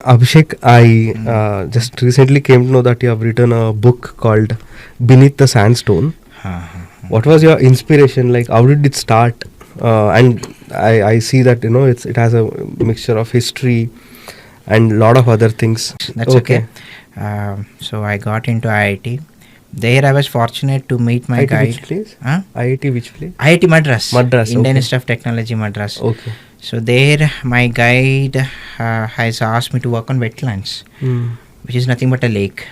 Abhishek, I just recently came to know that you have written a book called Beneath the Sandstone. What was your inspiration? Like, how did it start? And I see that it has a mixture of history and a lot of other things. That's okay. So I got into IIT. There I was fortunate to meet my IIT guide. which place? Huh? IIT which place? IIT Madras. Madras, Indian okay. Institute of Technology Madras. Okay. So there my guide has asked me to work on wetlands, which is nothing but a lake.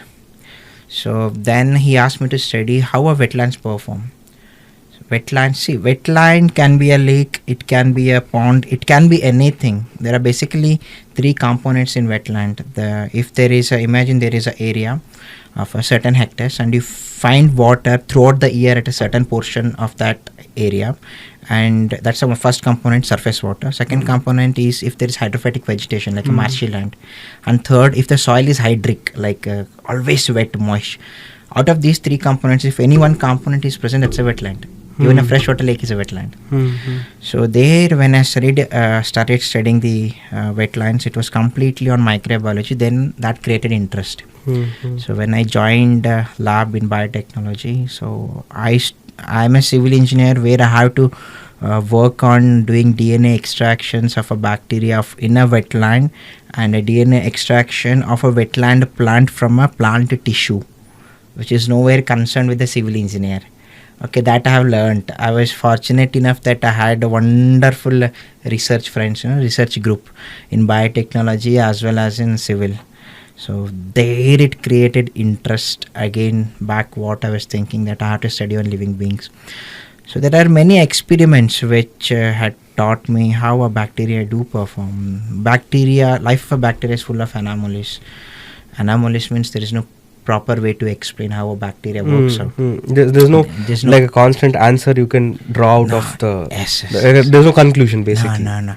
So then he asked me to study how a wetlands perform. Wetland can be a lake, it can be a pond, it can be anything. There are basically three components in wetland. Imagine there is an area of a certain hectares, and you find water throughout the year at a certain portion of that area, and that's our first component, surface water. Second component is if there is hydrophytic vegetation like a marshy land, and third if the soil is hydric, like always wet, moist. Out of these three components, if any one component is present, that's a wetland. Even a freshwater lake is a wetland. So there, when I started studying the wetlands, it was completely on microbiology. Then that created interest. So when I joined lab in biotechnology, so I'm a civil engineer where I have to work on doing DNA extractions of a bacteria in a wetland, and a DNA extraction of a wetland plant from a plant tissue, which is nowhere concerned with the civil engineer. Okay, that I have learned. I was fortunate enough that I had a wonderful research friends, research group in biotechnology as well as in civil. So there it created interest again back what I was thinking, that I have to study on living beings. So there are many experiments which had taught me how a bacteria do perform. Life of a bacteria is full of anomalies. Anomalies means there is no proper way to explain how a bacteria works out. There's no like a constant answer you can draw out of the. Yes. There's no conclusion basically. No.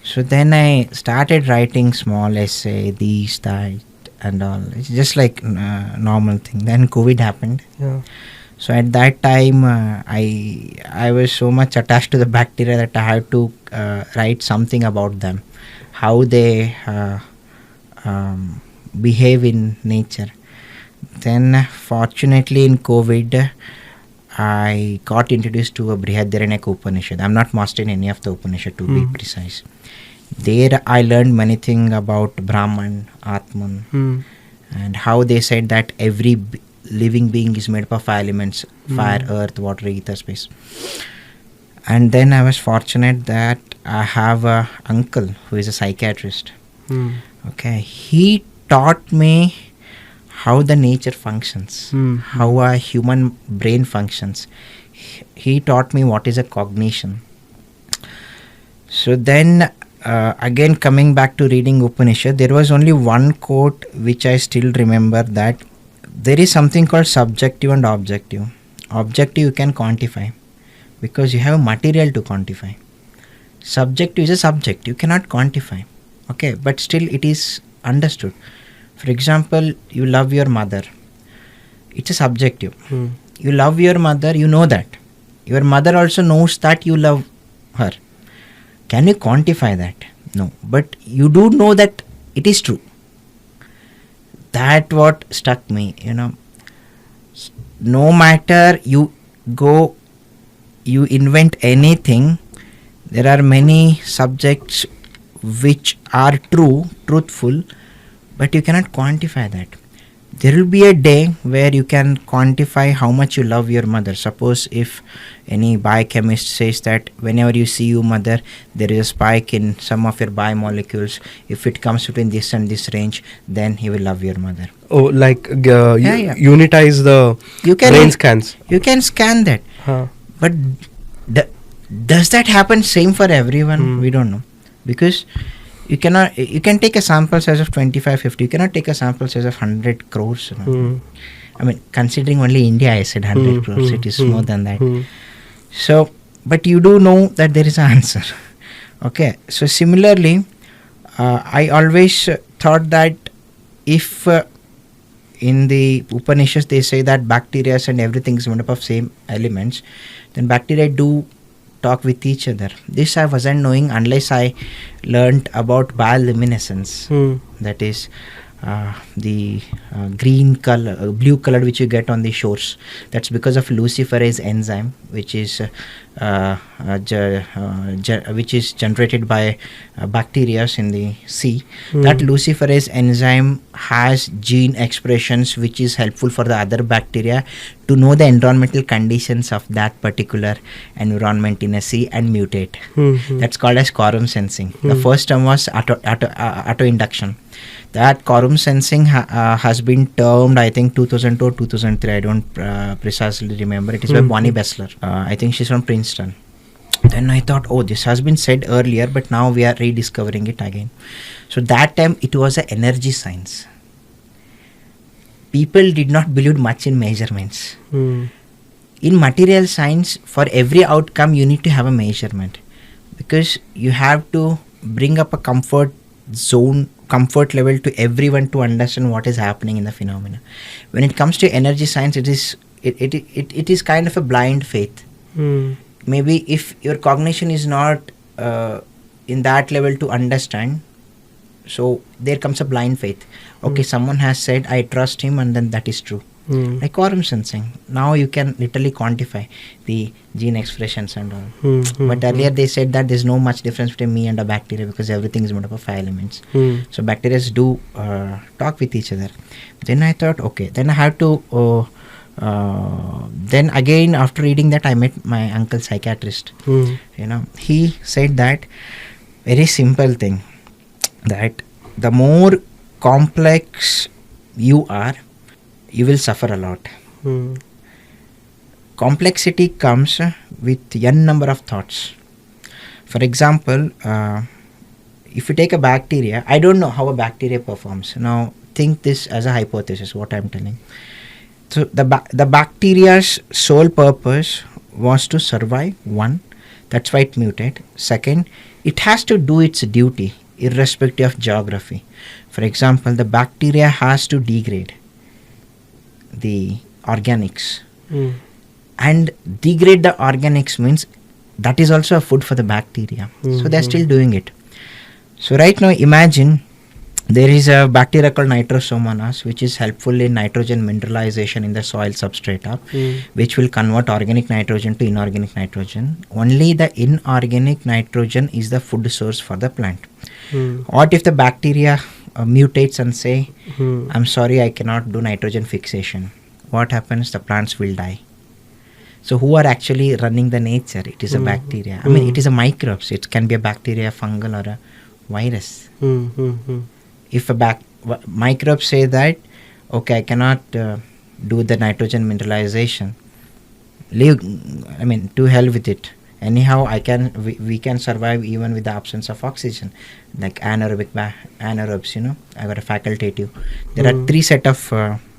So then I started writing small essay, these, that, and all. It's just like normal thing. Then COVID happened. Yeah. So at that time, I was so much attached to the bacteria that I had to write something about them, how they behave in nature. Then fortunately in COVID, I got introduced to a Brihadaranyaka Upanishad. I'm not master in any of the Upanishad, to be precise. There I learned many things about Brahman, Atman, and how they said that every living being is made up of 5 elements: fire, earth, water, ether, space. And then I was fortunate that I have a uncle who is a psychiatrist. Okay, he taught me how the nature functions, how a human brain functions. He taught me what is a cognition. So then again coming back to reading Upanishad, there was only one quote which I still remember, that there is something called subjective and objective. Objective you can quantify because you have material to quantify. Subjective is a subject, you cannot quantify. Okay, but still it is understood. For example, you love your mother. It's a subjective. You love your mother, you know that. Your mother also knows that you love her. Can you quantify that? No. But you do know that it is true. That what struck me, No matter you invent anything, there are many subjects which are truthful, but you cannot quantify that. There will be a day where you can quantify how much you love your mother. Suppose if any biochemist says that whenever you see your mother, there is a spike in some of your biomolecules. If it comes between this and this range, then you will love your mother. Oh, like unitize the brain scans. You can scan that. But does that happen same for everyone? We don't know. Because you can take a sample size of 25, 50. You cannot take a sample size of 100 crores. I mean, considering only India, I said 100 crores. It is more than that. So, but you do know that there is an answer. Okay. So, similarly, I always thought that if in the Upanishads they say that bacteria and everything is made up of same elements, then bacteria do talk with each other. This I wasn't knowing unless I learned about bioluminescence. That is the green color, blue color which you get on the shores. That's because of luciferase enzyme, which is generated by bacteria in the sea. That luciferase enzyme has gene expressions which is helpful for the other bacteria to know the environmental conditions of that particular environment in a sea and mutate. That's called as quorum sensing. The first term was auto induction. That quorum sensing has been termed, I think, 2002 or 2003. I don't precisely remember. It is by Bonnie Bessler. I think she's from Princeton. Then I thought, oh, this has been said earlier, but now we are rediscovering it again. So that time it was an energy science. People did not believe much in measurements. In material science, for every outcome, you need to have a measurement, because you have to bring up a comfort level to everyone to understand what is happening in the phenomena. When it comes to energy science, it is kind of a blind faith. Maybe if your cognition is not in that level to understand, so there comes a blind faith. Okay, someone has said, I trust him, and then that is true. Like quorum sensing. Now you can literally quantify the gene expressions and all. But earlier they said that there's no much difference between me and a bacteria because everything is made up of 5 elements. So bacteria do talk with each other. Then I thought, okay, then I have to then again after reading that I met my uncle psychiatrist. He said that very simple thing, that the more complex you are, you will suffer a lot. Complexity comes with n number of thoughts. For example, if you take a bacteria, I don't know how a bacteria performs. Now think this as a hypothesis, what I'm telling. So the bacteria's sole purpose was to survive. One, that's why it mutated. Second, it has to do its duty irrespective of geography. For example, the bacteria has to degrade the organics, and degrade the organics means that is also a food for the bacteria. So they're still doing it. So right now imagine there is a bacteria called Nitrosomonas, which is helpful in nitrogen mineralization in the soil substrata, which will convert organic nitrogen to inorganic nitrogen. Only the inorganic nitrogen is the food source for the plant. What if the bacteria mutates and say, I'm sorry, I cannot do nitrogen fixation? What happens? The plants will die. So who are actually running the nature? It is a bacteria. I mean, it is a microbes. It can be a bacteria, fungal, or a virus. If a microbes say that, okay, I cannot do the nitrogen mineralization, leave, I mean, to hell with it. Anyhow, we can survive even with the absence of oxygen, like anaerobes, I got a facultative. There are 3 set of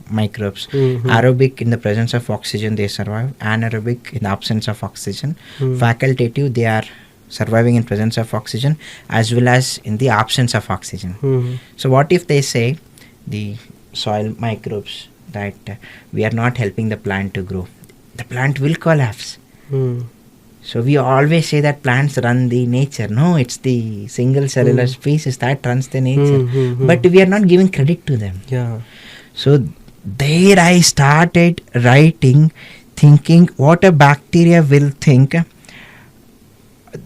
microbes. Aerobic, in the presence of oxygen they survive. Anaerobic, in the absence of oxygen. Facultative, they are surviving in presence of oxygen as well as in the absence of oxygen. So what if they say, the soil microbes, that we are not helping the plant to grow? The plant will collapse. So we always say that plants run the nature. No, it's the single cellular species that runs the nature. But we are not giving credit to them. So there I started writing, thinking what a bacteria will think.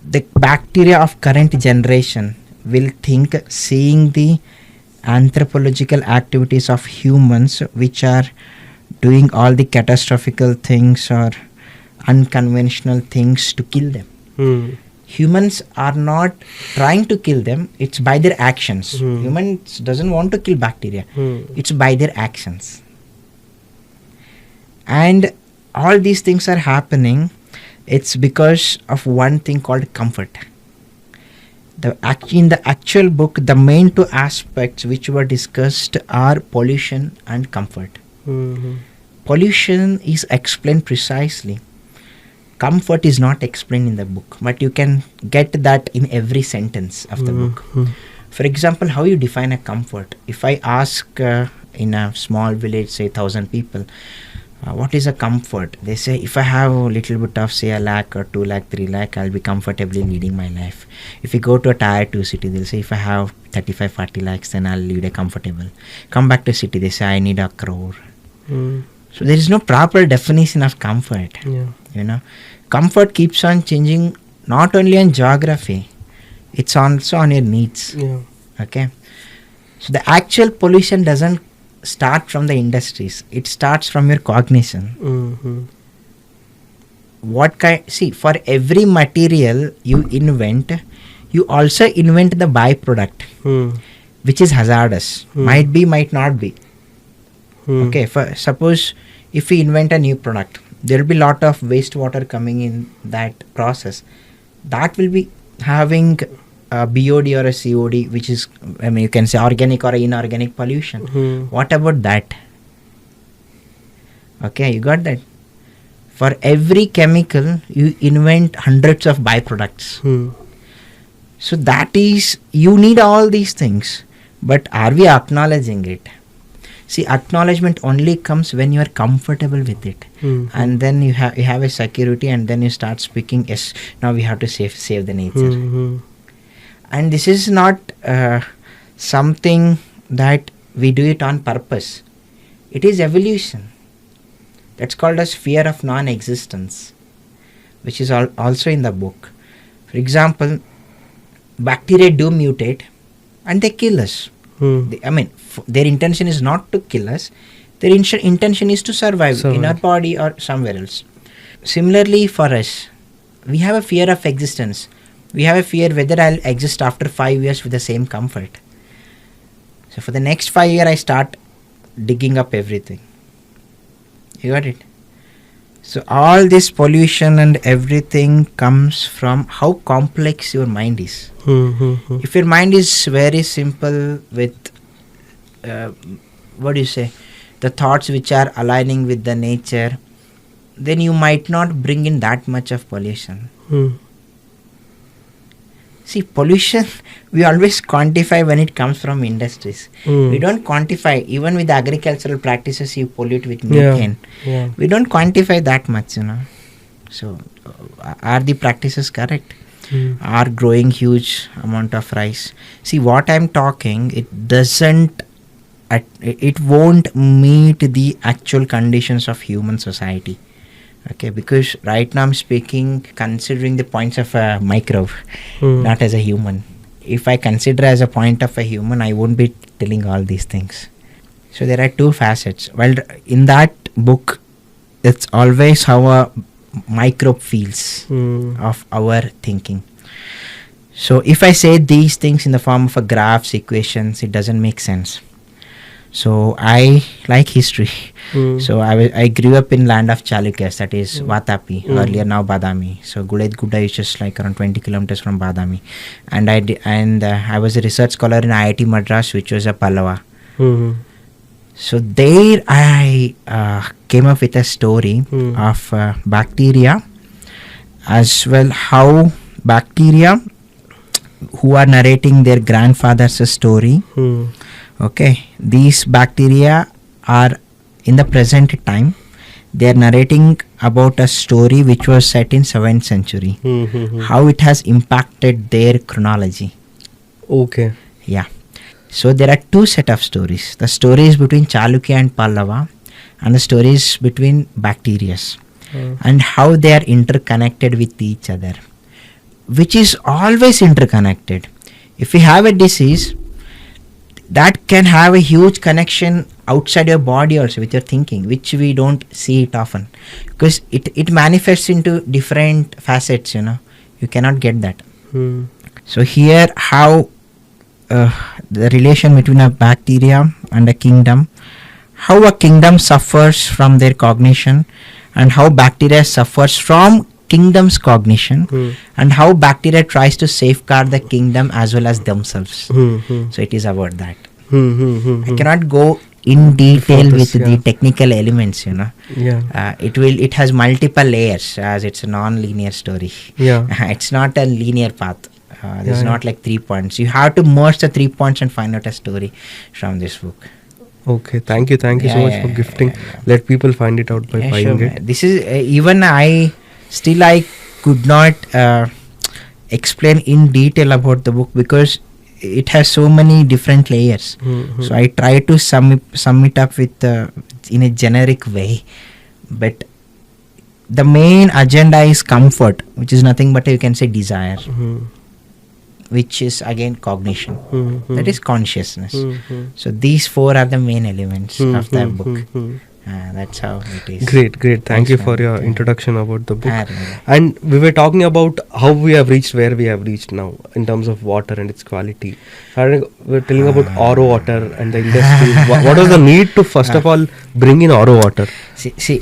The bacteria of current generation will think, seeing the anthropological activities of humans which are doing all the catastrophical things or unconventional things to kill them. Humans are not trying to kill them, it's by their actions. Humans doesn't want to kill bacteria, it's by their actions. And all these things are happening, it's because of one thing called comfort. In the actual book, the main 2 aspects which were discussed are pollution and comfort. Pollution is explained precisely. Comfort is not explained in the book, but you can get that in every sentence of the book. For example, how you define a comfort? If I ask in a small village, say 1,000 people, What is a comfort? They say if I have a little bit of say a lakh or 2 lakh, 3 lakh, I'll be comfortably leading my life. If you go to a tier 2 city, they'll say if I have 35, 40 lakhs, then I'll lead a comfortable. Come back to city, they say I need a crore. So there is no proper definition of comfort. Comfort keeps on changing, not only on geography, it's also on your needs. Okay, so the actual pollution doesn't start from the industries, it starts from your cognition. See, for every material you invent, you also invent the byproduct, which is hazardous. Might be, might not be. Okay, suppose if we invent a new product, there will be lot of wastewater coming in that process. That will be having a BOD or a COD, which is, you can say organic or inorganic pollution. What about that? Okay, you got that? For every chemical, you invent hundreds of byproducts. So that is, you need all these things. But are we acknowledging it? See, acknowledgement only comes when you are comfortable with it. And then you have a security, and then you start speaking, yes, now we have to save the nature. And this is not something that we do it on purpose. It is evolution. That's called as fear of non-existence, which is also in the book. For example, bacteria do mutate and they kill us. Their intention is not to kill us. Their intention is to survive in our body or somewhere else. Similarly, for us, we have a fear of existence. We have a fear whether I'll exist after 5 years with the same comfort. So for the next 5 years, I start digging up everything. You got it? So all this pollution and everything comes from how complex your mind is. If your mind is very simple with, the thoughts which are aligning with the nature, then you might not bring in that much of pollution. See, pollution, we always quantify when it comes from industries. We don't quantify, even with agricultural practices, you pollute with methane. We don't quantify that much, So, are the practices correct? Are growing huge amount of rice? See, what I'm talking, it won't meet the actual conditions of human society. Okay, because right now I'm speaking considering the points of a microbe, not as a human. If I consider as a point of a human, I won't be telling all these things. So there are two facets. Well, in that book, it's always how a microbe feels of our thinking. So if I say these things in the form of a graphs, equations, it doesn't make sense. So I like history. So I grew up in land of Chalukyas, that is Vatapi, earlier now Badami. So Guled Gudda is just like around 20 kilometers from Badami. And I was a research scholar in IIT Madras, which was a Pallava. So there I came up with a story of bacteria, as well how bacteria who are narrating their grandfather's story. Okay, these bacteria are in the present time, they are narrating about a story which was set in 7th century. How it has impacted their chronology. Okay. Yeah. So there are two set of stories. The stories between Chalukya and Pallava, and the stories between bacteria, and how they are interconnected with each other, which is always interconnected. If we have a disease, that can have a huge connection outside your body also with your thinking, which we don't see it often, because it manifests into different facets, you cannot get that. So here how the relation between a bacteria and a kingdom, how a kingdom suffers from their cognition, and how bacteria suffers from kingdom's cognition, and how bacteria tries to safeguard the kingdom as well as themselves. So it is about that. I cannot go in detail with the technical elements, it has multiple layers, as it's a non-linear story. It's not a linear path. There's not like 3 points. You have to merge the 3 points and find out a story from this book. Okay, thank you so much for gifting. Yeah. Let people find it out by Yeah, buying sure, it. man. This is even I could not explain in detail about the book because it has so many different layers. Mm-hmm. So I try to sum it up with in a generic way, but the main agenda is comfort, which is nothing but you can say desire, which is again cognition, that is consciousness. So these four are the main elements of that book. That's how it is. Great. Thank Thanks, you for man. your Yeah. introduction about the book. Really. And we were talking about how we have reached where we have reached now in terms of water and its quality. We were telling about RO water and the industry. What was the need to first of all bring in RO water? See,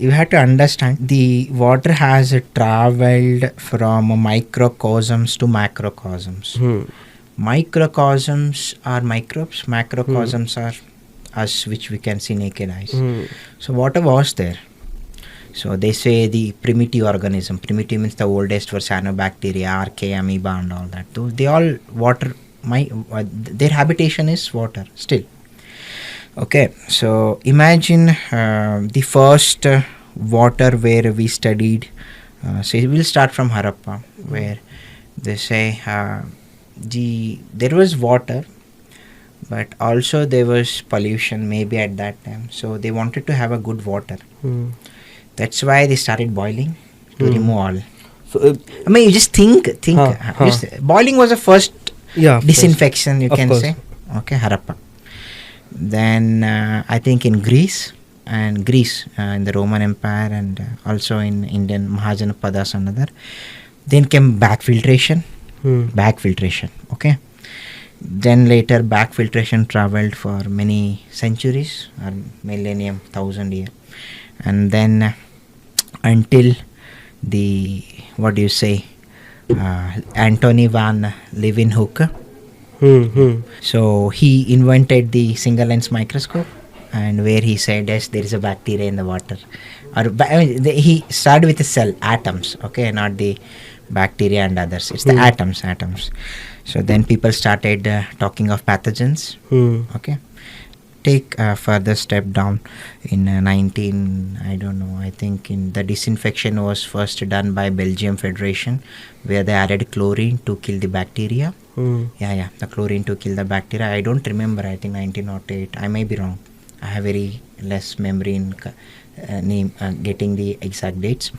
you have to understand the water has traveled from microcosms to macrocosms. Microcosms are microbes, macrocosms are us, which we can see naked eyes. So water was there. So they say the primitive organism. Primitive means the oldest were cyanobacteria, archaea, amoeba, and all that. They all water. Their habitation is water still. Okay, so imagine the first water where we studied. So we'll start from Harappa, where they say there was water, but also there was pollution maybe at that time. So they wanted to have a good water. That's why they started boiling to remove all. So, I mean, you just think. Boiling was the first disinfection, you can say. Okay, Harappa. Then I think in Greece in the Roman Empire, and also in Indian Mahajanapadas and other. Then came back filtration. Okay. Then later back filtration traveled for many centuries or millennium, 1,000 years, and then until the Antony van Leeuwenhoek. So he invented the single lens microscope, and where he said yes, there is a bacteria in the water. He started with the cell atoms, okay, not the bacteria and others. It's the atoms. So then people started talking of pathogens. Okay, take a further step down in I think in the disinfection was first done by Belgium Federation, where they added chlorine to kill the bacteria. The chlorine to kill the bacteria. I don't remember. I think 1908. I may be wrong. I have very less memory in getting the exact dates.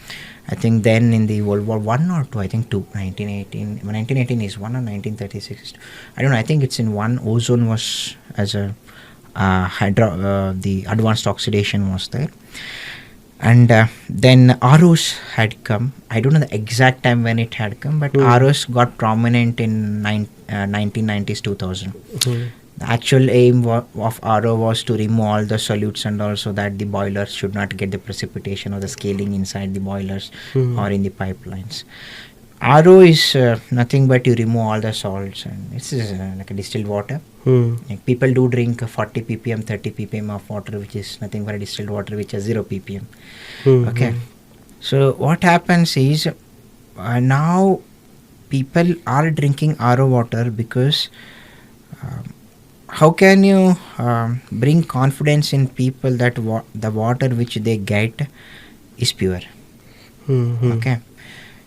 I think then in the World War I or II, I think 1918. 1918 is 1 or 1936. I don't know. I think it's in 1. Ozone was as a the advanced oxidation was there. And then ROs had come. I don't know the exact time when it had come, but ROs got prominent in 1990s, 2000. The actual aim of RO was to remove all the solutes and also that the boilers should not get the precipitation or the scaling inside the boilers or in the pipelines. RO is nothing but you remove all the salts, and it's like a distilled water. Like people do drink 40 ppm, 30 ppm of water, which is nothing but a distilled water, which has 0 ppm. Okay. So what happens is now people are drinking RO water because how can you bring confidence in people that the water which they get is pure? Okay.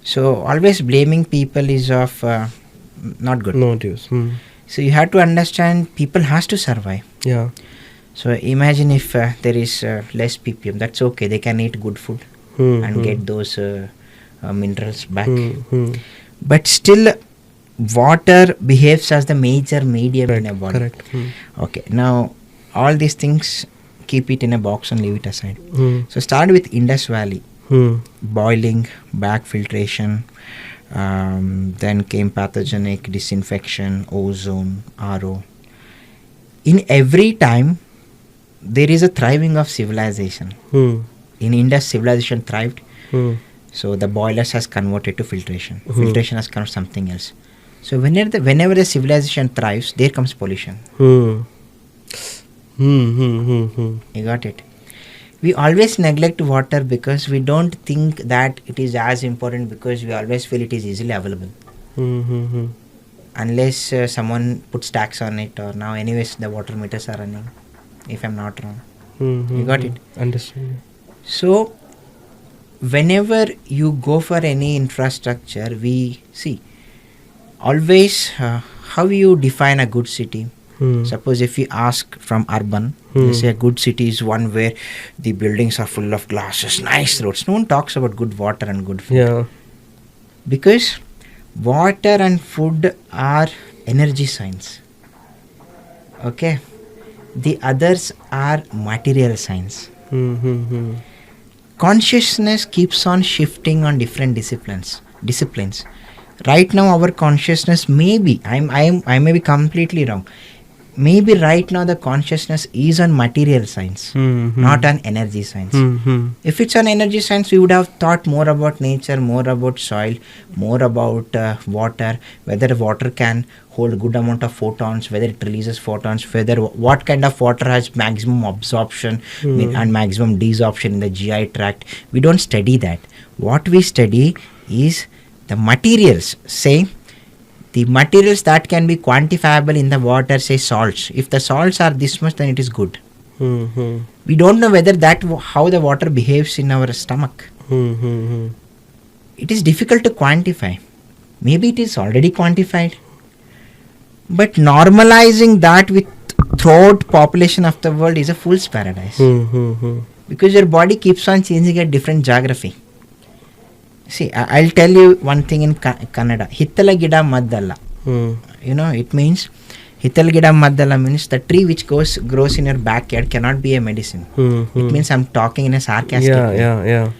So always blaming people is of not good. Not use. So you have to understand people has to survive. Yeah. So imagine if there is less ppm, that's okay. They can eat good food and get those minerals back. But still, water behaves as the major medium in a body. Correct. Okay. Now all these things, keep it in a box and leave it aside. So start with Indus Valley. Boiling, back filtration, then came pathogenic, disinfection, ozone, RO. In every time, there is a thriving of civilization. In Indus, civilization thrived. So the boilers has converted to filtration. Filtration has converted something else. So whenever the civilization thrives, there comes pollution. You got it? We always neglect water because we don't think that it is as important, because we always feel it is easily available. unless someone puts tax on it, or now anyways the water meters are running, if I'm not wrong. You got it? Understand. So whenever you go for any infrastructure, we see always how you define a good city. Suppose if we ask from urban, they say a good city is one where the buildings are full of glasses, nice roads. No one talks about good water and good food. Yeah. Because water and food are energy science. Okay. The others are material science. Consciousness keeps on shifting on different disciplines. Right now our consciousness may be, I may be completely wrong, maybe right now the consciousness is on material science, not on energy science. If it's on energy science, we would have thought more about nature, more about soil, more about water, whether water can hold good amount of photons, whether it releases photons, whether what kind of water has maximum absorption and maximum desorption in the GI tract. We don't study that. What we study is the materials. Say the materials that can be quantifiable in the water, say salts. If the salts are this much, then it is good. We don't know whether that how the water behaves in our stomach. It is difficult to quantify. Maybe it is already quantified. But normalizing that with throughout population of the world is a fool's paradise. Because your body keeps on changing at different geography. See, I'll tell you one thing in Kannada. Hittala gida maddalla. You know, it means Hittala gida maddalla means the tree which grows in your backyard cannot be a medicine. It means I'm talking in a sarcastic way. Yeah.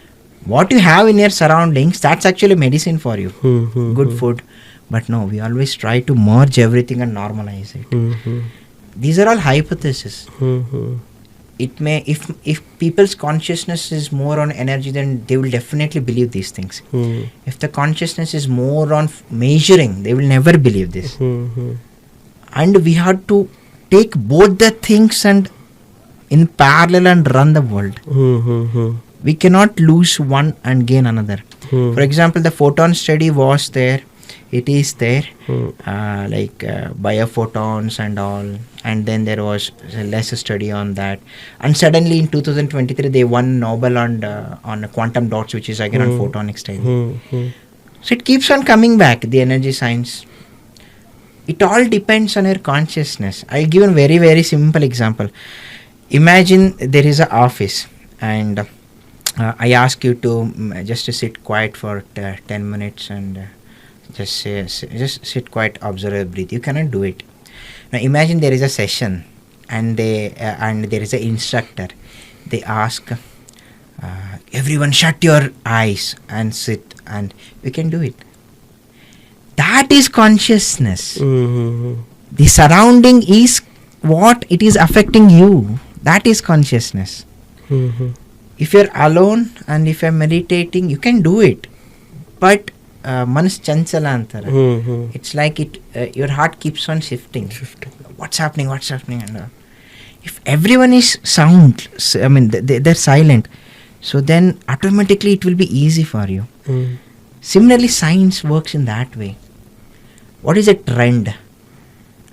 What you have in your surroundings, that's actually medicine for you. Good food. But no, we always try to merge everything and normalize it. These are all hypotheses. It may, if people's consciousness is more on energy, then they will definitely believe these things. If the consciousness is more on measuring, they will never believe this. And we have to take both the things and in parallel and run the world. We cannot lose one and gain another. For example, the photon study was there. It is there, like biophotons and all, and then there was less study on that, and suddenly in 2023 they won Nobel on quantum dots, which is again on photonic study. So it keeps on coming back, the energy science. It all depends on your consciousness. I'll give a very, very simple example. Imagine there is an office, and I ask you to just to sit quiet for 10 minutes and just sit quiet, observe, breathe. You cannot do it. Now imagine there is a session, and there is an instructor. They ask everyone, shut your eyes and sit, and we can do it. That is consciousness. The surrounding is what it is affecting you. That is consciousness. If you're alone and if you're meditating, you can do it, but manas chanchala antara. It's like your heart keeps on shifting. What's happening, and if everyone is sound, I mean they're silent, so then automatically it will be easy for you. Similarly, science works in that way. What is a trend?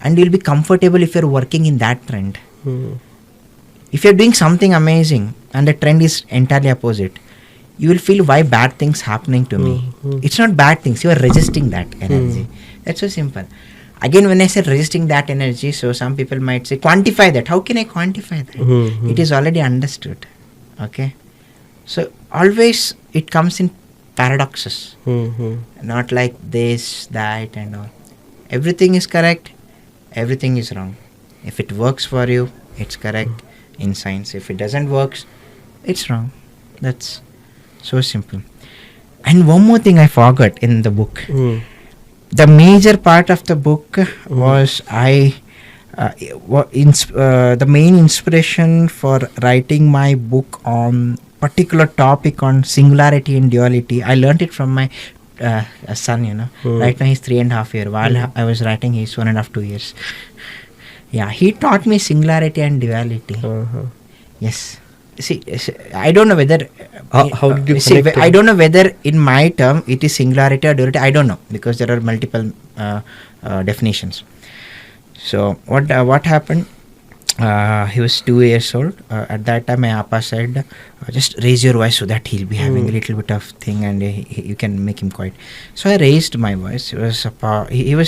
And you'll be comfortable if you're working in that trend. If you're doing something amazing and the trend is entirely opposite, you will feel, why bad things happening to me? It's not bad things, you are resisting that energy. That's so simple. Again, when I say resisting that energy, so some people might say, quantify that. How can I quantify that? It is already understood. Okay. So always it comes in paradoxes. Not like this, that and all. Everything is correct, everything is wrong. If it works for you, it's correct in science. If it doesn't work, it's wrong. That's so simple. And one more thing I forgot in the book. The major part of the book was the main inspiration for writing my book on particular topic on singularity and duality. I learned it from my son, Right now he's 3.5 years. While I was writing, he's 1.5, 2 years. Yeah, he taught me singularity and duality. Yes. See, I don't know whether. How did you see? connect I don't know whether in my term it is singularity or duality. I don't know, because there are multiple definitions. So what happened? He was 2 years old. At that time, my appa said, "Just raise your voice so that he'll be having a little bit of thing, and you can make him quiet." So I raised my voice. He was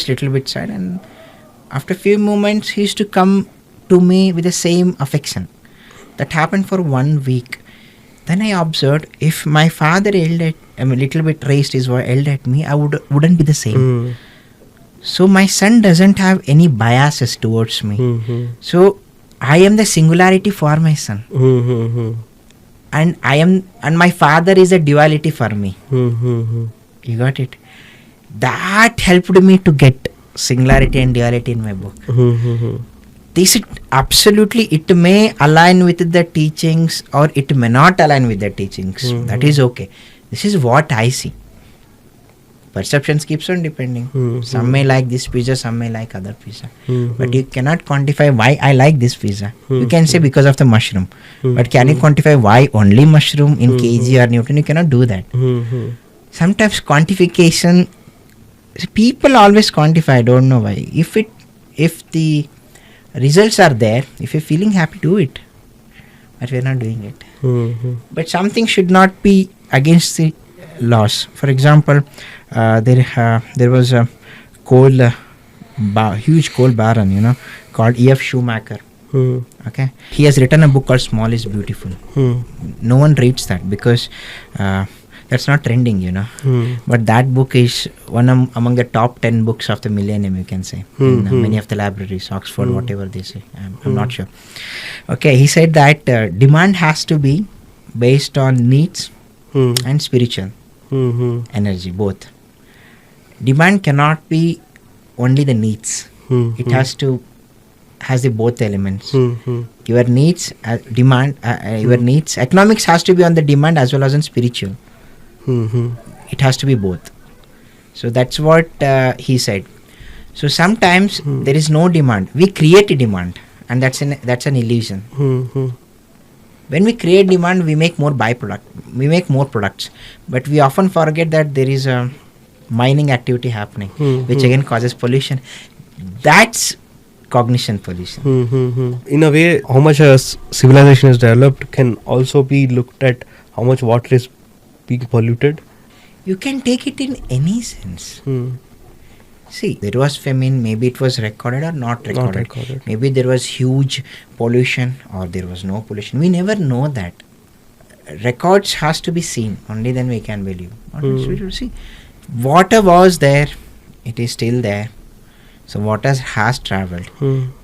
a little bit sad, and after a few moments, he used to come to me with the same affection. That happened for 1 week. Then I observed, if my father a little bit raised his voice, yelled at me, I wouldn't be the same. So my son doesn't have any biases towards me. So I am the singularity for my son, and my father is a duality for me. You got it? That helped me to get singularity and duality in my book. This it may align with the teachings, or it may not align with the teachings. That is okay. This is what I see. Perceptions keeps on depending. Some may like this pizza, some may like other pizza. But you cannot quantify why I like this pizza. You can say because of the mushroom. But can you quantify why only mushroom in kg or Newton? You cannot do that. Sometimes quantification, people always quantify. I don't know why. If the results are there, if you're feeling happy, do it. But we're not doing it. But something should not be against the laws. For example, there was a huge coal baron, called E.F. Schumacher. Okay, he has written a book called Small is Beautiful. No one reads that because that's not trending, But that book is one among the top 10 books of the millennium, you can say, in many of the libraries, Oxford, whatever they say. I'm not sure. Okay, he said that demand has to be based on needs and spiritual energy, both. Demand cannot be only the needs. It has the both elements. Your needs, demand, your needs. Economics has to be on the demand as well as on spiritual. It has to be both. So that's what he said. So sometimes there is no demand. We create a demand, and that's an illusion. When we create demand, we make more we make more products, but we often forget that there is a mining activity happening, which again causes pollution. That's cognition pollution. In a way, how much a civilization is developed can also be looked at how much water is being polluted. You can take it in any sense. See, there was famine, maybe it was recorded or not recorded. Maybe there was huge pollution or there was no pollution. We never know that. Records has to be seen, only then we can believe. See, water was there, it is still there. So water has travelled,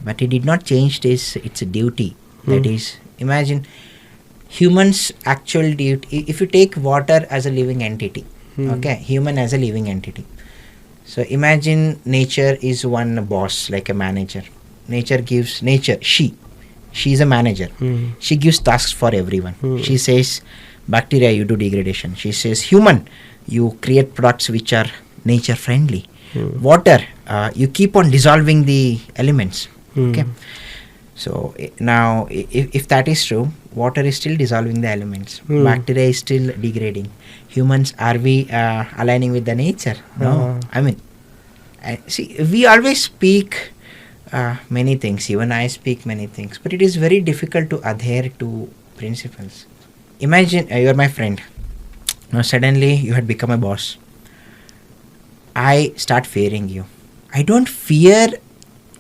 but it did not change its duty. That is, imagine humans' actual duty. If you take water as a living entity, okay, human as a living entity. So imagine nature is one boss, like a manager. She is a manager. She gives tasks for everyone. She says, bacteria, you do degradation. She says, human, you create products which are nature friendly. Water, you keep on dissolving the elements. Okay. So now, if that is true, water is still dissolving the elements. Bacteria is still degrading. Humans, are we aligning with the nature? No. I mean, see, we always speak many things. Even I speak many things. But it is very difficult to adhere to principles. Imagine you are my friend. Now suddenly you had become a boss. I start fearing you. I don't fear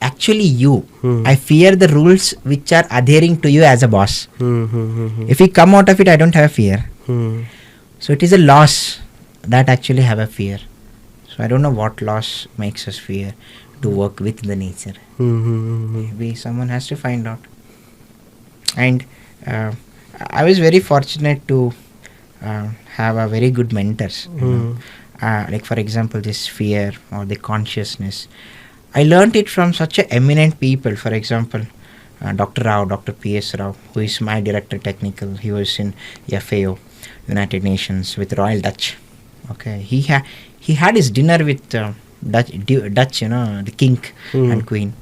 actually you. I fear the rules which are adhering to you as a boss. If you come out of it, I don't have a fear. So it is a loss that actually have a fear. So I don't know what loss makes us fear to work with the nature. Maybe someone has to find out. And I was very fortunate to have a very good mentors. Like for example, this fear or the consciousness. I learned it from such eminent people. For example, Dr. P.S. Rao, who is my director technical. He was in FAO, United Nations, with Royal Dutch. Okay, he had his dinner with Dutch, the king and queen.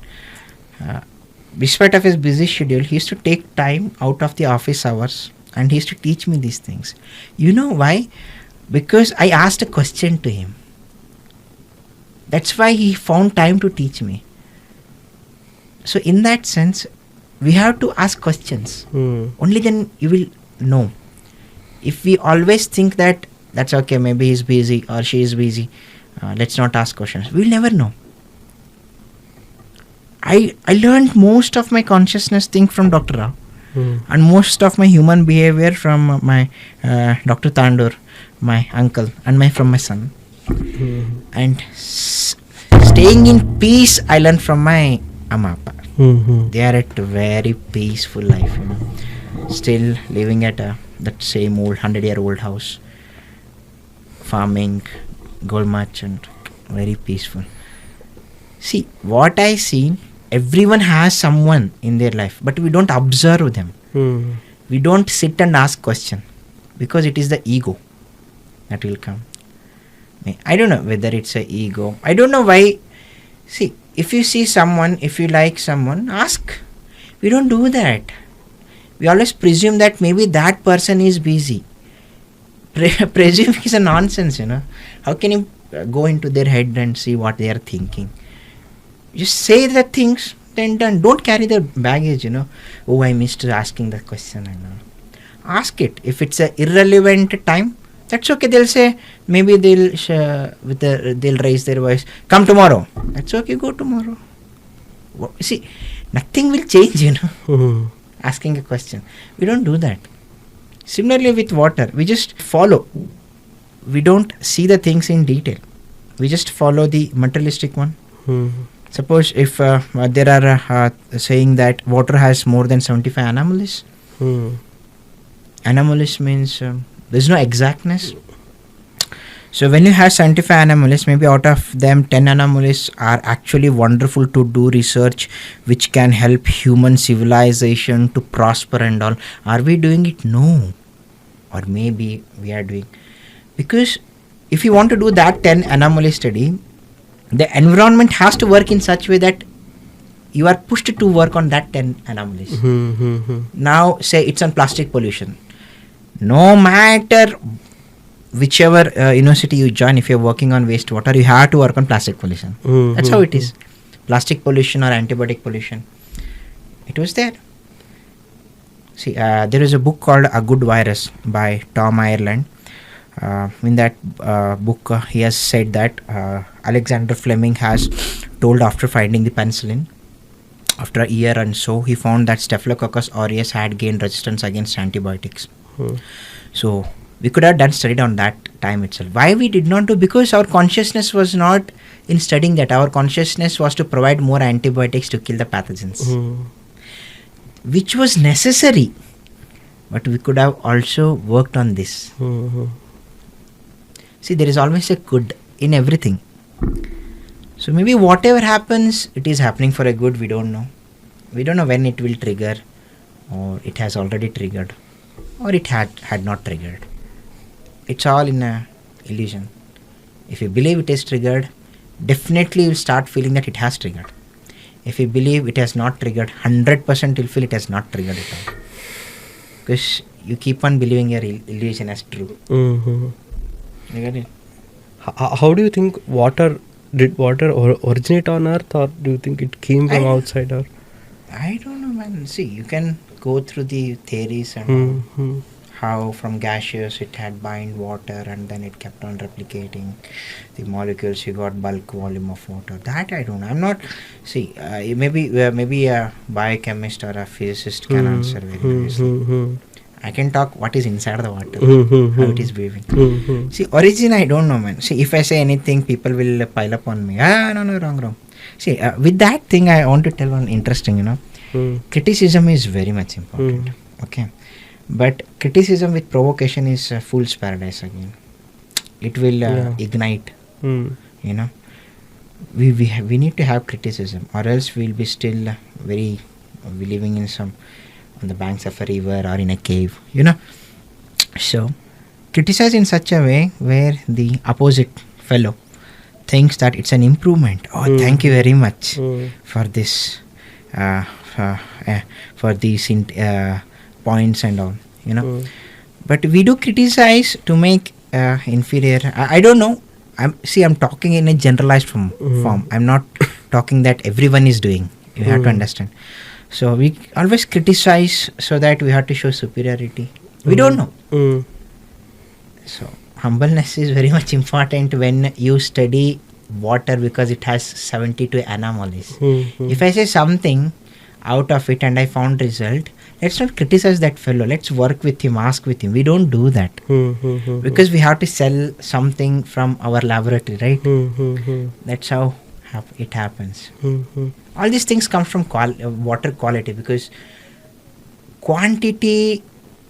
despite of his busy schedule, he used to take time out of the office hours and he used to teach me these things. You know why? Because I asked a question to him. That's why he found time to teach me. So in that sense, we have to ask questions. Only then you will know. If we always think that that's okay, maybe he's busy or she is busy, let's not ask questions, we'll never know. I learned most of my consciousness thing from Dr. Rao and most of my human behavior from my Dr. Tandur, my uncle, and from my son. And staying in peace I learned from my Amma Appa. They are at a very peaceful life, still living at that same old 100-year-old house, farming, gold merchant, very peaceful. See, what I see, everyone has someone in their life, but we don't observe them. We don't sit and ask question because it is the ego that will come. I don't know whether it's an ego. I don't know why. See, if you see someone, if you like someone, ask. We don't do that. We always presume that maybe that person is busy. Presume is a nonsense, How can you go into their head and see what they are thinking? Just say the things, then done. Don't carry the baggage, Oh, I missed asking the question. Ask it. If it's an irrelevant time, that's okay. They'll say, maybe they'll raise their voice, come tomorrow. That's okay, go tomorrow. See, nothing will change, Asking a question. We don't do that. Similarly with water, we just follow. We don't see the things in detail. We just follow the materialistic one. Suppose if there are saying that water has more than 75 anomalies. Anomalies means there's no exactness. So when you have 75 anomalies, maybe out of them 10 anomalies are actually wonderful to do research which can help human civilization to prosper and all. Are we doing it? No. Or maybe we are doing. Because if you want to do that 10 anomaly study, the environment has to work in such way that you are pushed to work on that 10 anomalies. Now say it's on plastic pollution. No matter whichever university you join, if you're working on wastewater, you have to work on plastic pollution. That's how it is. Plastic pollution or antibiotic pollution. It was there. See, there is a book called A Good Virus by Tom Ireland. In that book, he has said that Alexander Fleming has told after finding the penicillin, after a year and so, he found that Staphylococcus aureus had gained resistance against antibiotics. So, we could have done studied on that time itself. Why we did not do? Because our consciousness was not in studying that. Our consciousness was to provide more antibiotics to kill the pathogens, which was necessary. But we could have also worked on this. See, there is always a good in everything. So maybe whatever happens, it is happening for a good. We don't know. We don't know when it will trigger, or it has already triggered, or it had not triggered. It's all in a illusion. If you believe it is triggered, definitely you'll start feeling that it has triggered. If you believe it has not triggered, 100% you'll feel it has not triggered at all. Because you keep on believing your illusion as true. You get it? How do you think did water originate on Earth, or do you think it came from outside Earth? I don't know, man. See, you can go through the theories and how from gaseous it had bind water and then it kept on replicating the molecules. You got bulk volume of water. That I don't know. I'm not. See, maybe a biochemist or a physicist can answer very nicely. I can talk what is inside the water, how it is behaving. See, origin I don't know, man. See, if I say anything, people will pile up on me. No, wrong. See, with that thing, I want to tell one interesting, criticism is very much important. Okay. But criticism with provocation is fool's paradise again. It will ignite, We need to have criticism, or else we'll be still living in some on the banks of a river or in a cave, So, criticize in such a way where the opposite fellow thinks that it's an improvement. Oh, thank you very much for this for these points and all, you know. But we do criticize to make inferior. I don't know. I'm talking in a generalized form. I'm not talking that everyone is doing. You have to understand. So we always criticize so that we have to show superiority. We don't know. So humbleness is very much important when you study water, because it has 72 anomalies. If I say something out of it and I found result, let's not criticize that fellow. Let's work with him, ask with him. We don't do that because we have to sell something from our laboratory, right? That's how it happens. All these things come from water quality, because quantity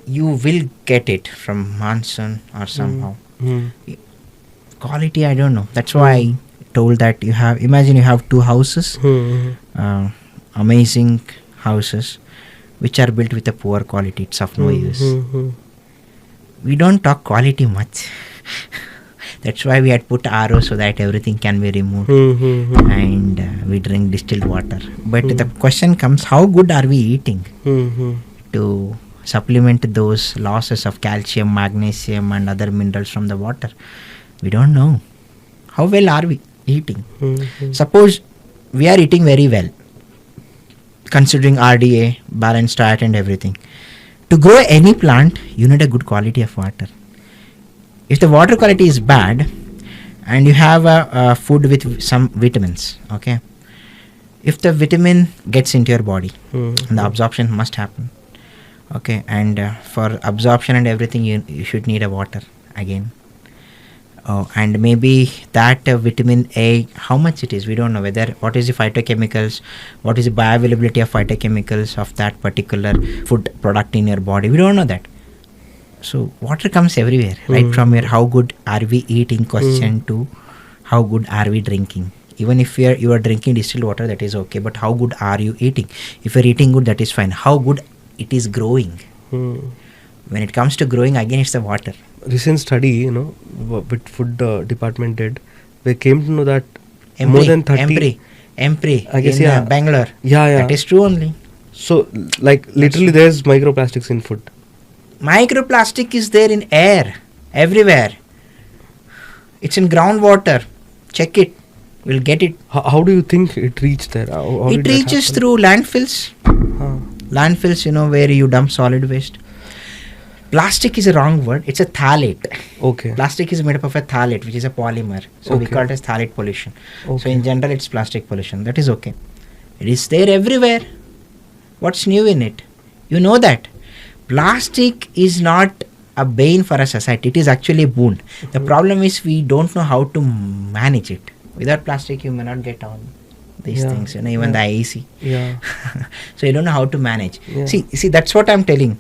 you will get it from monsoon or somehow. Quality, I don't know. That's why I told that imagine you have two houses, amazing houses, which are built with a poor quality. It's of no use. We don't talk quality much. That's why we had put RO so that everything can be removed, and we drink distilled water. But the question comes, how good are we eating to supplement those losses of calcium, magnesium and other minerals from the water? We don't know. How well are we eating? Suppose we are eating very well, considering RDA, balanced diet and everything. To grow any plant, you need a good quality of water. If the water quality is bad and you have a food with some vitamins, okay, if the vitamin gets into your body, the absorption must happen, okay, and for absorption and everything you should need a water again. And maybe that vitamin A, how much it is, we don't know. What is the phytochemicals, what is the bioavailability of phytochemicals of that particular food product in your body, we don't know that. So water comes everywhere, right from here. How good are we eating question to how good are we drinking. Even if you are drinking distilled water, that is okay, but how good are you eating? If you're eating good, that is fine. How good it is growing. When it comes to growing, again it's the water. Recent study, with food department did, they came to know that more than 30 Empri I guess, in Bangalore. Yeah. That is true only. So like literally there's microplastics in food. Microplastic is there in air, everywhere. It's in groundwater. Check it. We'll get it. How do you think it reached there? How it reaches through landfills. Landfills, where you dump solid waste. Plastic is a wrong word. It's a phthalate. Okay. Plastic is made up of a phthalate, which is a polymer. So we call it as phthalate pollution. Okay. So in general, it's plastic pollution. That is okay. It is there everywhere. What's new in it? You know that. Plastic is not a bane for a society. It is actually a boon. The problem is we don't know how to manage it. Without plastic, you may not get on these things. Even the IEC. Yeah. So you don't know how to manage. Yeah. See, that's what I'm telling.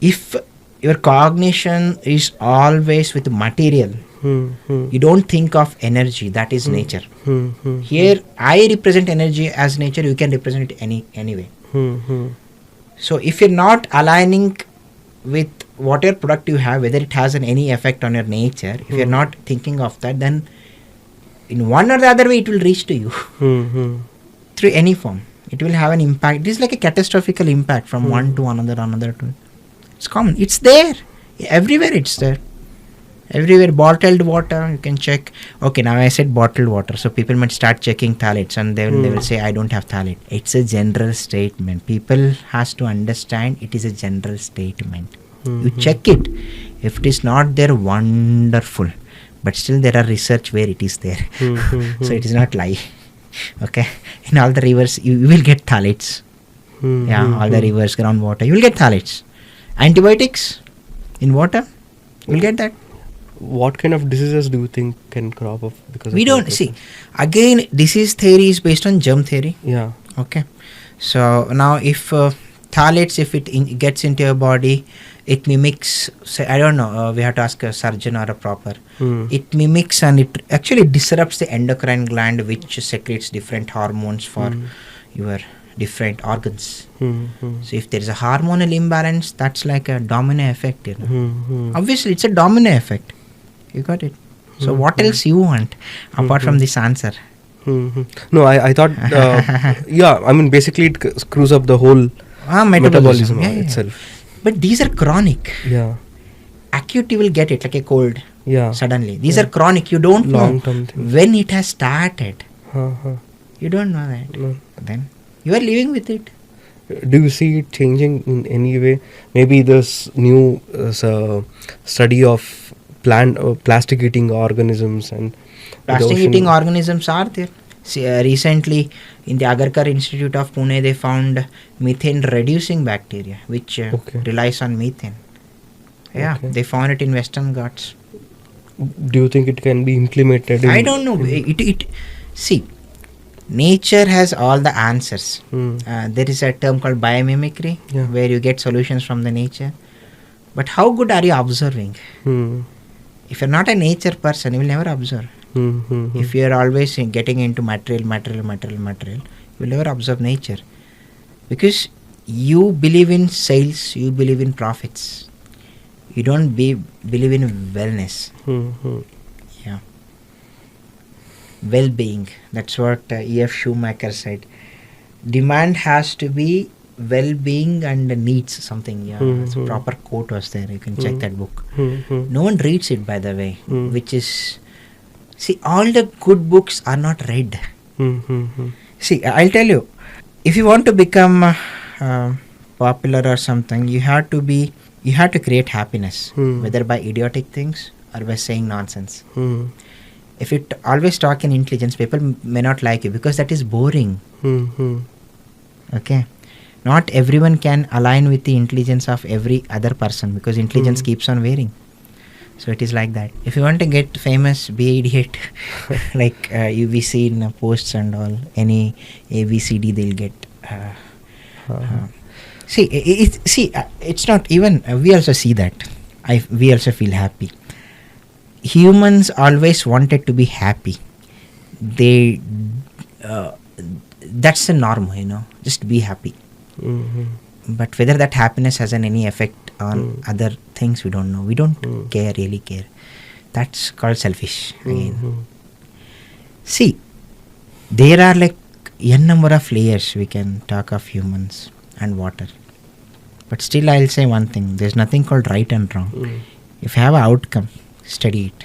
If your cognition is always with material, you don't think of energy. That is nature. Here, I represent energy as nature. You can represent it anyway. So if you're not aligning with whatever product you have, whether it has any effect on your nature, if you're not thinking of that, then in one or the other way it will reach to you through any form. It will have an impact. This is like a catastrophic impact from one to another to. It's common. It's there. Everywhere it's there. Everywhere. Bottled water, you can check. Okay, now I said bottled water. So people might start checking phthalates and they will say, I don't have phthalate. It's a general statement. People has to understand it is a general statement. You check it. If it is not there, wonderful. But still there are research where it is there. So it is not lie. Okay. In all the rivers, you will get phthalates. All the rivers, groundwater, you will get phthalates. Antibiotics in water, you will get that. What kind of diseases do you think can crop up because we don't see? Again, disease theory is based on germ theory. Yeah. Okay. So now if phthalates, if it gets into your body, it mimics, say, I don't know, we have to ask a surgeon or a proper. It mimics and it actually disrupts the endocrine gland, which secretes different hormones for your different organs. So if there is a hormonal imbalance, that's like a domino effect. Obviously, it's a domino effect. You got it. So what else you want apart from this answer? No, I thought, yeah, I mean, basically it screws up the whole metabolism Yeah. itself. But these are chronic. Yeah. Acute, you will get it like a cold. Yeah. Suddenly. These are chronic. You don't Long-term know things. when it has started. Uh-huh. You don't know that. No. Then you are living with it. Do you see it changing in any way? Maybe this new study of plastic eating organisms and Plastic eating organisms are there. See, recently in the Agarkar Institute of Pune, they found methane reducing bacteria which relies on methane. Yeah, they found it in Western Ghats. Do you think it can be implemented? I don't know. See, nature has all the answers. There is a term called biomimicry, where you get solutions from the nature. But how good are you observing? If you're not a nature person, you will never observe. If you are always getting into material, you will never observe nature. Because you believe in sales, you believe in profits. You don't believe in wellness. Yeah. Well-being. That's what E.F. Schumacher said. Demand has to be well-being and needs something. Yeah, it's a proper quote was there. You can check that book. No one reads it, by the way, which is... See, all the good books are not read. See, I'll tell you, if you want to become popular or something, you have to create happiness, whether by idiotic things or by saying nonsense. If you always talk in intelligence, people may not like you because that is boring. Okay. Not everyone can align with the intelligence of every other person because intelligence keeps on varying. So it is like that. If you want to get famous, be an idiot. Like we see in posts and all, any ABCD they'll get. It's not even, we also see that. We also feel happy. Humans always wanted to be happy. That's the norm, just be happy. But whether that happiness has any effect on other things, we don't know. We don't really care. That's called selfish again. See, there are like n number of layers we can talk of humans and water. But still I'll say one thing. There's nothing called right and wrong. If you have an outcome, study it.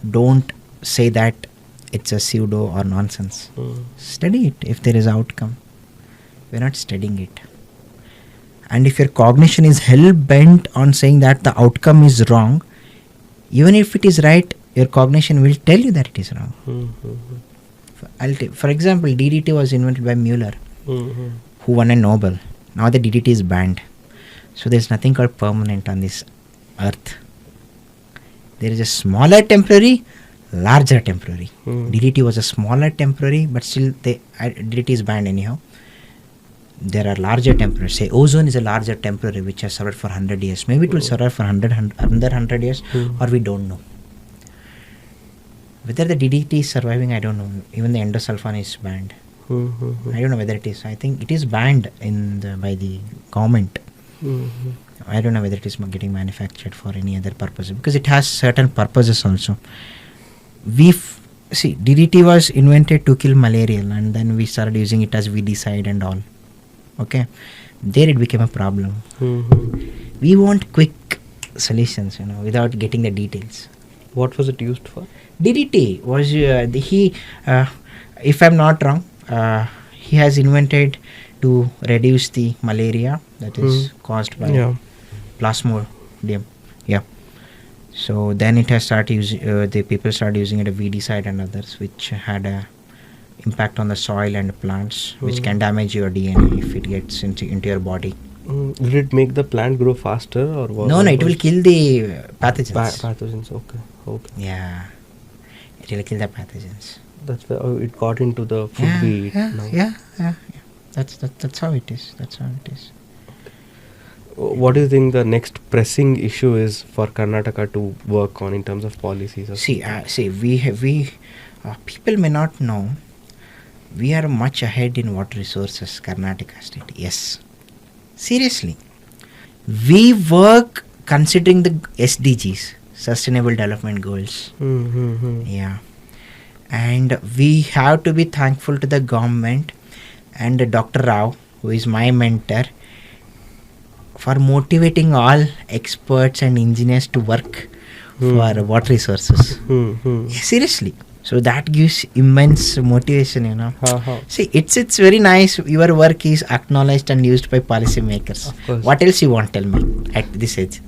Don't say that it's a pseudo or nonsense. Study it if there is an outcome. We're not studying it. And if your cognition is hell-bent on saying that the outcome is wrong, even if it is right, your cognition will tell you that it is wrong. For example, DDT was invented by Mueller, who won a Nobel. Now the DDT is banned. So there's nothing called permanent on this earth. There is a smaller temporary, larger temporary. DDT was a smaller temporary, but still DDT is banned anyhow. There are larger temporary. Say ozone is a larger temporary which has survived for 100 years. Maybe it will survive for another 100 years or we don't know. Whether the DDT is surviving, I don't know. Even the endosulfan is banned. I don't know whether it is. I think it is banned by the government. I don't know whether it is getting manufactured for any other purpose because it has certain purposes also. See, DDT was invented to kill malaria and then we started using it as weedicide and all. Okay, there it became a problem. We want quick solutions, without getting the details. What was it used for? DDT was if I'm not wrong, he has invented to reduce the malaria that is caused by Plasmodium. Yeah. So then it has started the people started using it a weedicide and others, which had a impact on the soil and plants, which can damage your DNA if it gets into your body. Will it make the plant grow faster or what? No, it will kill the pathogens. Pathogens, okay. Yeah, it will kill the pathogens. That's why it got into the food we eat now. Yeah. That's how it is. What do you think the next pressing issue is for Karnataka to work on in terms of policies? We people may not know. We are much ahead in water resources, Karnataka state. Yes. Seriously. We work considering the SDGs, Sustainable Development Goals. Yeah. And we have to be thankful to the government and Dr. Rao, who is my mentor, for motivating all experts and engineers to work for water resources. Yeah, seriously. So that gives immense motivation, you know. See, it's very nice. Your work is acknowledged and used by policymakers. Of course. What else you want? Tell me at this age.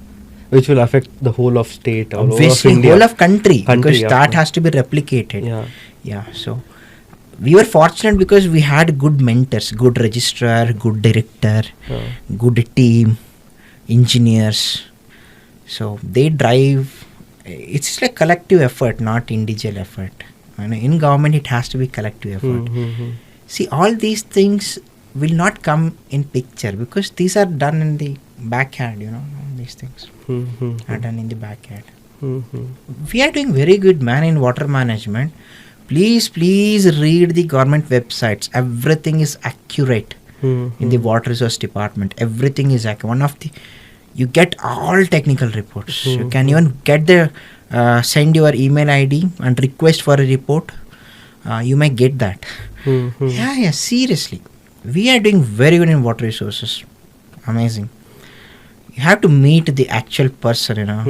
Which will affect the whole of state, all over of Obviously, India. whole of country, because of that course. has to be replicated. Yeah. So we were fortunate because we had good mentors, good registrar, good director, good team, engineers. So they drive. It's like collective effort, not individual effort. And in government, it has to be collective effort. See, all these things will not come in picture because these are done in the backhand, you know. These things are done in the backhand. We are doing very good, man, in water management. Please read the government websites. Everything is accurate in the water resource department. Everything is accurate. You get all technical reports. You can even get send your email ID and request for a report. You may get that. Yeah, seriously. We are doing very good in water resources. Amazing. You have to meet the actual person, you know,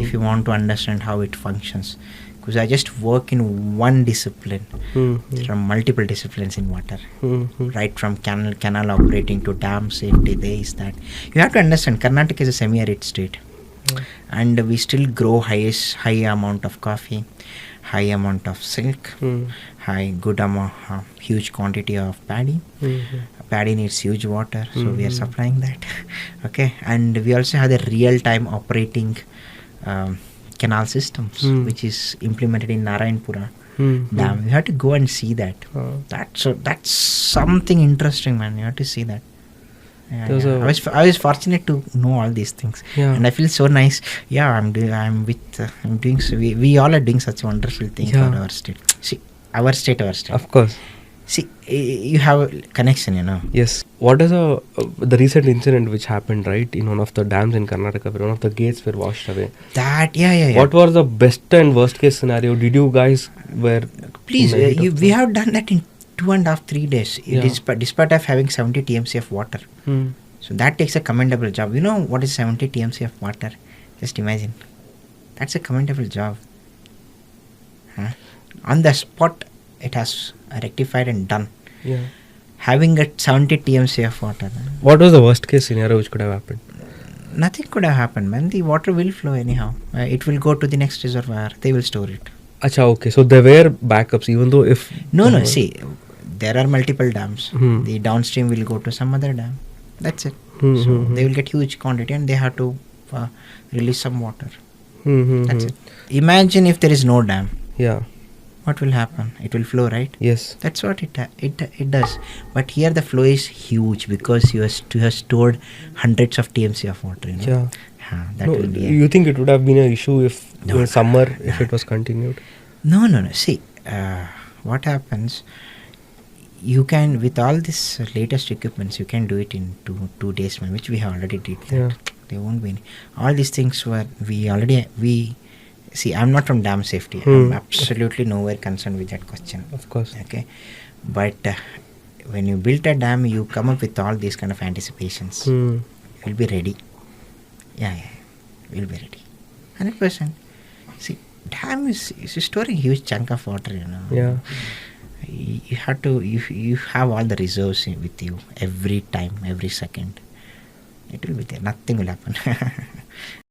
if you want to understand how it functions. Because I just work in one discipline. There are multiple disciplines in water, right from canal operating to dam safety. There is that. You have to understand, Karnataka is a semi-arid state, and we still grow high amount of coffee, high amount of silk, good amount, huge quantity of paddy. Paddy needs huge water, so we are supplying that. Okay, and we also have the real-time operating canal systems, which is implemented in Narayanpura dam. You have to go and see that. That's something interesting, man. You have to see that. I was fortunate to know all these things, and I feel so nice. I'm doing. So we all are doing such wonderful things for our state. See, our state. Of course. See, you have a connection, you know. Yes. What is the recent incident which happened, right, in one of the dams in Karnataka, where one of the gates were washed away? That, yeah. What was the best and worst case scenario? Did you guys Please, we have done that in 2.5-3 days. It is despite of having 70 TMC of water. So that takes a commendable job. You know what is 70 TMC of water? Just imagine. That's a commendable job. On the spot, it has rectified and done. Having a 70 TMC of water. What was the worst case scenario which could have happened? Nothing could have happened, man. The water will flow anyhow. It will go to the next reservoir. They will store it. Acha, okay. So there were backups, even though if... No. See, there are multiple dams. The downstream will go to some other dam. That's it. So they will get huge quantity and they have to release some water. That's it. Imagine if there is no dam. What will happen? It will flow, right? Yes. That's what it does. But here the flow is huge because you have stored hundreds of TMC of water. You know? Will be you think it would have been an issue if in summer if it was continued? No. See, what happens? You can, with all this latest equipments, you can do it in two days, man, which we have already did. There won't be any. All these things were see, I'm not from dam safety. I'm absolutely nowhere concerned with that question. Of course. Okay. But when you build a dam, you come up with all these kind of anticipations. You'll be ready. We'll be ready. 100%. See, dam is storing huge chunk of water, you know. You have to, you have all the reserves with you every time, every second. It will be there. Nothing will happen.